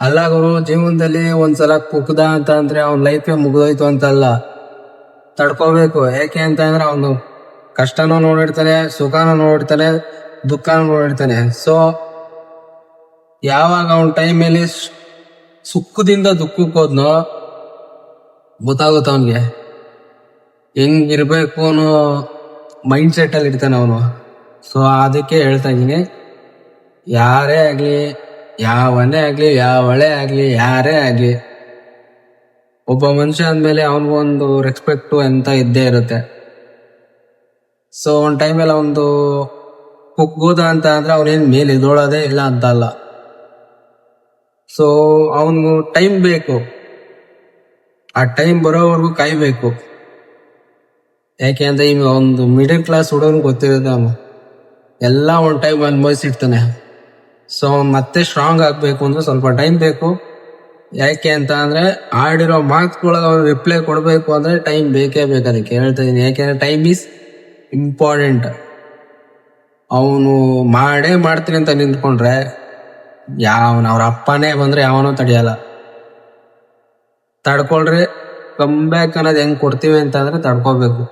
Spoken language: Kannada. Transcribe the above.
ಅಲ್ಲ ಗುರು, ಜೀವನದಲ್ಲಿ ಒಂದ್ಸಲ ಕುಗ್ದ ಅಂತ ಅಂದ್ರೆ ಅವ್ನ ಲೈಫೇ ಮುಗ್ದೋಯ್ತು ಅಂತಲ್ಲ. ತಡ್ಕೋಬೇಕು. ಯಾಕೆ ಅಂತ ಅಂದ್ರೆ ಅವನು ಕಷ್ಟನೂ ನೋಡಿರ್ತಾನೆ, ಸುಖನೂ ನೋಡಿರ್ತಾನೆ, ದುಃಖನೂ ನೋಡಿರ್ತಾನೆ. ಸೊ ಯಾವಾಗ ಅವನ ಟೈಮಲ್ಲಿ ಸುಖದಿಂದ ದುಃಖಕ್ಕೆ ಹೋದ್ನೋ ಗೊತ್ತಾಗುತ್ತೆ ಅವನ್ಗೆ ಹೆಂಗಿರ್ಬೇಕು ಅನ್ನೋ ಮೈಂಡ್ ಸೆಟ್ ಅಲ್ಲಿ ಇರ್ತಾನೆ ಅವನು. ಸೊ ಅದಕ್ಕೆ ಹೇಳ್ತಾ ಇದೀನಿ, ಯಾರೇ ಆಗ್ಲಿ, ಯಾವನೇ ಆಗ್ಲಿ, ಯಾವಳೇ ಆಗ್ಲಿ, ಯಾರೇ ಆಗ್ಲಿ, ಒಬ್ಬ ಮನುಷ್ಯ ಅಂದ್ಮೇಲೆ ಅವನಿಗೊಂದು ರೆಸ್ಪೆಕ್ಟ್ ಅಂತ ಇದ್ದೇ ಇರುತ್ತೆ. ಸೊ ಒಂದ್ ಟೈಮಲ್ಲಿ ಅವನದು ಕುಗ್ಗೋದ ಅಂತ ಅಂದ್ರೆ ಅವನೇನ್ ಮೇಲೆ ಎದೋಳೋದೇ ಇಲ್ಲ ಅಂತ ಅಲ್ಲ. ಸೊ ಅವನು ಟೈಮ್ ಬೇಕು, ಆ ಟೈಮ್ ಬರೋವರೆಗೂ ಕಾಯ್ಬೇಕು. ಯಾಕೆ ಅಂದ್ರೆ ಈಗ ಒಂದು ಮಿಡಲ್ ಕ್ಲಾಸ್ ಹುಡುಗನ್ ಗೊತ್ತಿರುತ್ತೆ, ಅವನು ಎಲ್ಲ ಒಂದ್ ಟೈಮ್ ಅನ್ಭವಿಸಿರ್ತಾನೆ. ಸೊ ಅವ್ನು ಮತ್ತೆ ಸ್ಟ್ರಾಂಗ್ ಆಗ್ಬೇಕು ಅಂದ್ರೆ ಸ್ವಲ್ಪ ಟೈಮ್ ಬೇಕು. ಯಾಕೆ ಅಂತ ಅಂದ್ರೆ ಆಡಿರೋ ಮಾರ್ಕ್ಸ್ಗಳಿಗೆ ಅವ್ನು ರಿಪ್ಲೈ ಕೊಡ್ಬೇಕು ಅಂದ್ರೆ ಟೈಮ್ ಬೇಕೇ ಬೇಕು. ಅದಕ್ಕೆ ಹೇಳ್ತಾ ಇದೀನಿ, ಯಾಕೆಂದ್ರೆ ಟೈಮ್ ಈಸ್ ಇಂಪಾರ್ಟೆಂಟ್. ಅವನು ಮಾಡೇ ಮಾಡ್ತೀನಿ ಅಂತ ನಿಂತ್ಕೊಂಡ್ರೆ ಅವ್ರ ಅಪ್ಪನೇ ಬಂದ್ರೆ ಯಾವನೂ ತಡೆಯಲ್ಲ. ತಡ್ಕೊಳ್ರಿ, ಕಮ್ ಬ್ಯಾಕ್ ಅನ್ನೋದು ಹೆಂಗ್ ಕೊಡ್ತೀವಿ ಅಂತ ಅಂದ್ರೆ ತಡ್ಕೋಬೇಕು.